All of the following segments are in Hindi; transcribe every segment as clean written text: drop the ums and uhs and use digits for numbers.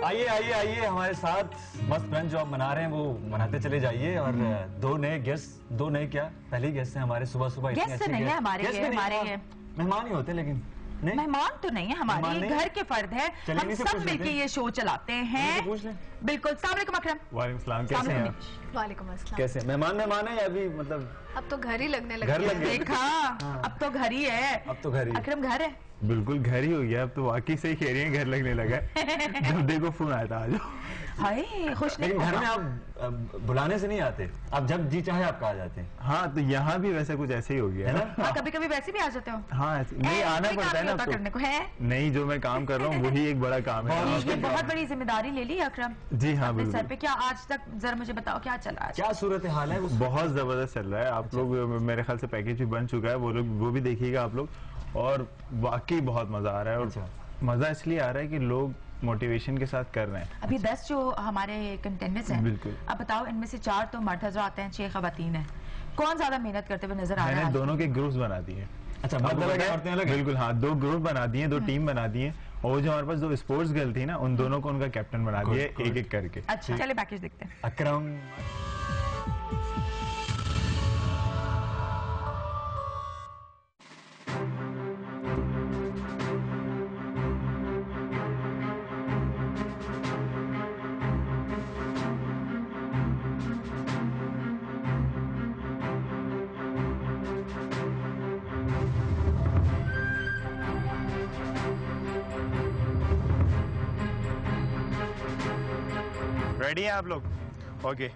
आइए आइए आइए हमारे साथ मस्त ब्रंच जो आप मना रहे हैं वो मनाते चले जाइए। और दो नए गेस्ट, दो नए क्या पहले गेस्ट हैं हमारे सुबह सुबह। गेस्ट नहीं है हमारे, मेहमान ही होते लेकिन नहीं? मेहमान तो नहीं है हमारे, ये घर के फर्द है। हम सब मिलके ये शो चलाते हैं। बिल्कुल। अस्सलाम वालेकुम अकरम। वालेकुम सलाम, कैसे हैं आप? वालेकुम अस्सलाम। कैसे मेहमान है या अभी मतलब अब तो घर ही लगने लगे। घर लग गए। देखा, अब तो घर ही है। अब तो घर ही। अकरम घर है। बिल्कुल घर ही हो गया अब तो, वाकई सही कह रही हैं, घर लगने लगा। जब देखो फोन आया था आज। हाय खुश नहीं। घर में आप बुलाने से नहीं आते, आप जब जी चाहे आप आ जाते हैं। हाँ तो यहाँ भी वैसे कुछ ऐसे ही हो गया है ना। कभी कभी वैसे भी आ जाते हो। हाँ नहीं आना पड़ता है ना तो। करने को है नहीं, जो मैं काम कर रहा हूँ वही एक बड़ा काम है। ये बहुत बड़ी जिम्मेदारी ले ली अकरम जी हाँ अपने सर बिल्कुल। पे। क्या आज तक जरा मुझे बताओ क्या चला आज? क्या सूरत हाल है? बहुत जबरदस्त चल रहा है। आप लोग मेरे ख्याल से पैकेज भी बन चुका है, वो भी देखिएगा आप लोग। और वाकई बहुत मजा आ रहा है। और मजा इसलिए आ रहा है कि लोग मोटिवेशन के साथ कर रहे हैं। अभी 10 जो हमारे कंटेंडेंट्स हैं, बिल्कुल। अब बताओ इनमें से 4 तो मर्द हजरात आते हैं, 6 खवातीन हैं। कौन ज्यादा मेहनत करते हुए नजर आ रहा है? मैंने दोनों के ग्रुप्स बना दिए। अच्छा, मर्द अलग है औरतें अलग हैं? बिल्कुल हाँ, 2 ग्रुप बना दिए, 2 टीम बना दिए। और वो जो हमारे पास 2 स्पोर्ट्स गर्ल थी ना, उन दोनों को उनका कैप्टन बना दिया एक एक करके। अच्छा चले पैकेज देखते हैं। अकरम रेडी हैं आप लोग? ओके।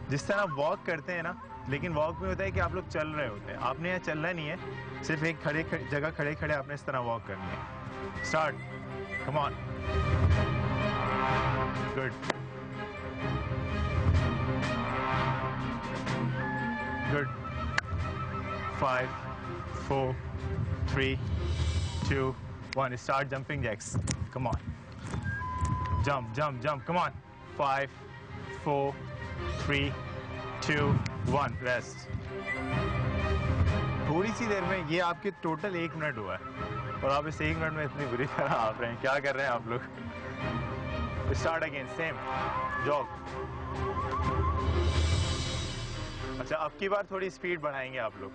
जिस तरह वॉक करते हैं ना, लेकिन वॉक में होता है कि आप लोग चल रहे होते हैं। आपने यहाँ चलना नहीं है, सिर्फ एक जगह खड़े आपने इस तरह वॉक करनी है। Start, come on, good, good, 5 4 3 2 1 start jumping jacks, come on, jump jump jump, come on, 5 4 3 2 1 rest. थोड़ी सी देर में ये आपके टोटल 1 मिनट हुआ है और आप इस 1 मिनट में इतनी बुरी तरह आप रहे हैं। क्या कर रहे हैं आप लोग? Start again, same jog. अच्छा, अब की बार थोड़ी स्पीड बढ़ाएंगे आप लोग।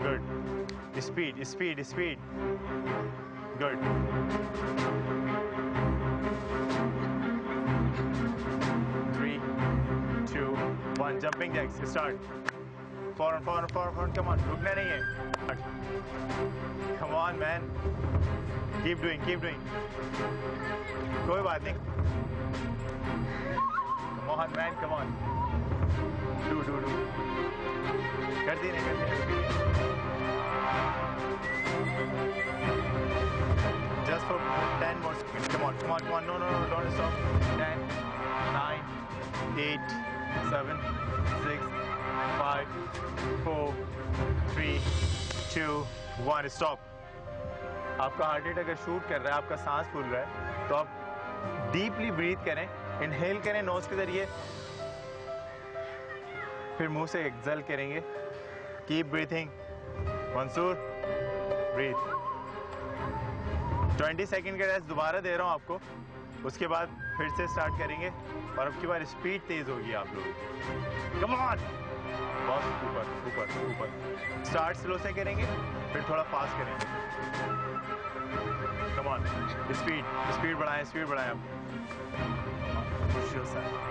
Good, speed speed speed, good, 3 2 1 jumping jacks, start, foreign foreign foreign foreign, come on, रुकना नहीं है, come on man, keep doing, कोई बात नहीं, come on man, come on, do कर दी नहीं, just for 10 more seconds, come on, no, don't stop, 10 9 8 7 6 5 4 3 2 1 stop. आपका हार्ट रेट अगर शूट कर रहा है, आपका सांस फूल रहा है, तो आप डीपली ब्रीथ करें, इनहेल करें नोज के जरिए, फिर मुंह से एक्सहेल करेंगे। Keep breathing, Mansoor, breathe. 20 second का रेस्ट दोबारा दे रहा हूं आपको, उसके बाद फिर से स्टार्ट करेंगे और अब की बार स्पीड तेज होगी आप लोग। कम ऑन, बहुत ऊपर, स्टार्ट स्लो से करेंगे, फिर थोड़ा फास्ट करेंगे। कम ऑन, स्पीड बढ़ाएं आप।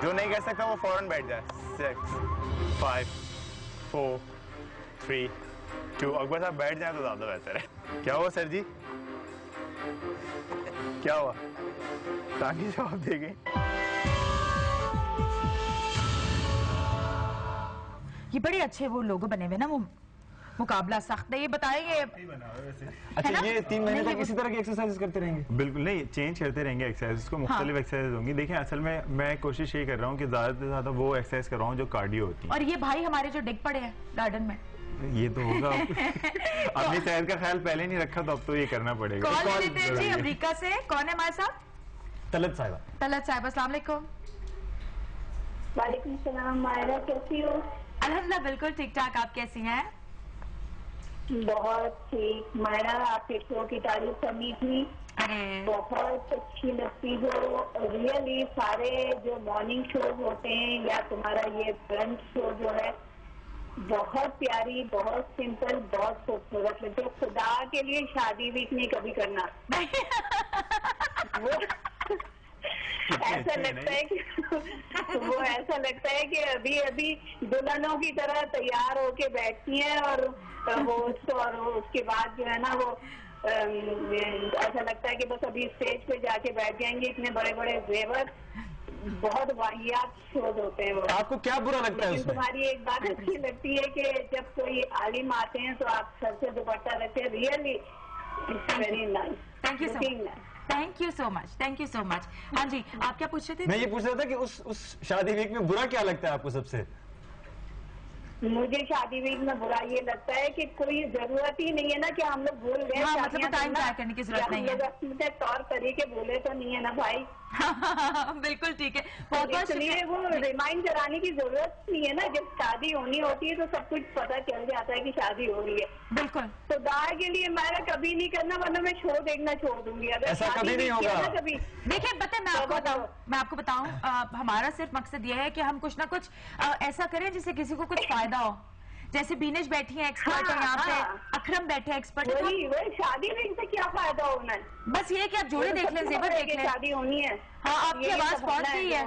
जो नहीं कर सकता वो फौरन बैठ जाए। 6 5 4 3 2, अकबर साहब बैठ जाए तो ज्यादा बेहतर है। क्या हुआ सर जी, क्या हुआ? ताकि जवाब दे गई। ये बड़े अच्छे वो लोगो बने हुए ना, वो मुकाबला सख्त है, ये बताएंगे। अच्छा, ये 3 महीने तक इसी तरह की एक्सरसाइज करते रहेंगे? बिल्कुल नहीं, चेंज करते रहेंगे एक्सरसाइज को, मुख्तलिफ एक्सरसाइज होंगी। देखिए असल में मैं कोशिश ये कर रहा हूँ कि ज्यादा से ज्यादा वो एक्सरसाइज कर रहा हूँ जो कार्डियो होती है। और ये भाई हमारे जो डिग पड़े हैं गार्डन में, ये तो होगा। अपनी सेहत का ख्याल पहले नहीं रखा तो अब तो ये करना पड़ेगा। कॉल लेते हैं जी अमेरिका से। कौन है हमारे साथ? तलत साहिबा। अस्सलाम वालेकुम। वालेकुम सलाम। मायरा कैसी हो? अल्हम्दुलिल्लाह बिल्कुल ठीक ठाक, आप कैसी हैं? बहुत ठीक। मायरा आपके शो की तारीफ करनी थी, बहुत अच्छी लगती हो। रियली सारे जो मॉर्निंग शोज होते हैं या तुम्हारा ये ब्रंच शो जो है, बहुत प्यारी, बहुत सिंपल, बहुत खूबसूरत लगती है। खुदा के लिए शादी वीक नहीं कभी करना। वो ऐसा लगता है कि वो ऐसा लगता है कि अभी अभी दुल्हनों की तरह तैयार होके बैठती हैं और होस्ट, और उसके बाद जो है ना वो ऐसा लगता है कि बस अभी स्टेज पे जाके बैठ जाएंगे। इतने बड़े बड़े जेवर, बहुत वाहियात शोज होते हैं वो। आपको क्या बुरा लगता है उसमें? तुम्हारी एक बात अच्छी लगती है कि जब कोई आलिम आते हैं तो आप सर से दुपट्टा रखते हैं। Really it's very nice. Thank you so much. Thank you so much. Thank you so much. हाँ जी, आप क्या पूछ रहे थे? मैं ये पूछ रहा था कि उस शादी वीक में बुरा क्या लगता है आपको सबसे? मुझे शादी वीक में बुरा ये लगता है कि कोई जरूरत ही नहीं है ना कि हम लोग भूल गए। हाँ, मतलब टाइम ट्राई करने की जरूरत नहीं है। तौर तरीके भूले तो नहीं है ना भाई। बिल्कुल ठीक है। इसलिए वो रिमाइंड कराने की जरूरत नहीं है ना। जब शादी होनी होती है तो सब कुछ पता चल जाता है कि शादी हो रही है। बिल्कुल। तो दाय के लिए मैंने कभी नहीं करना, वरना मैं शो देखना छोड़ दूंगी। अगर ऐसा कभी नहीं होगा। कभी देखिए पता मैं आपको बताऊं हमारा सिर्फ मकसद ये है कि हम कुछ ना कुछ ऐसा करें जिससे किसी को कुछ फायदा हो। जैसे बीनेश बैठी है एक्सपर्ट, और यहाँ पे अकरम बैठे एक्सपर्ट। वही शादी में से क्या फायदा होना है? बस ये कि आप जोड़े देख लें, जेवर देख लें। शादी होनी है। हाँ, आपकी आवाज पहुंच गई है।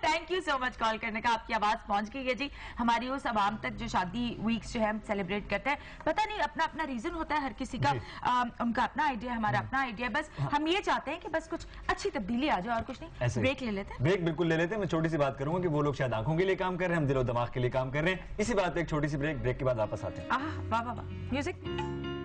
Thank you so much call करने का। आपकी आवाज पहुंच गई है जी हमारी उस आवाम तक जो शादी वीक्स जो है हम सेलिब्रेट करते हैं। पता नहीं अपना अपना रीजन होता है हर किसी का, उनका अपना आइडिया, हमारा अपना आइडिया। बस हम ये चाहते हैं कि बस कुछ अच्छी तब्दीली आ जाए और कुछ नहीं। ब्रेक ले लेते हैं। ब्रेक बिल्कुल ले लेते हैं। मैं छोटी सी बात करूंगा कि वो लोग शायद आंखों के लिए काम कर रहे हैं, हम दिलो दिमाग के लिए काम कर रहे हैं। इसी बात पे एक छोटी सी ब्रेक के बाद वापस आते हैं। वाह वाह वाह, म्यूजिक।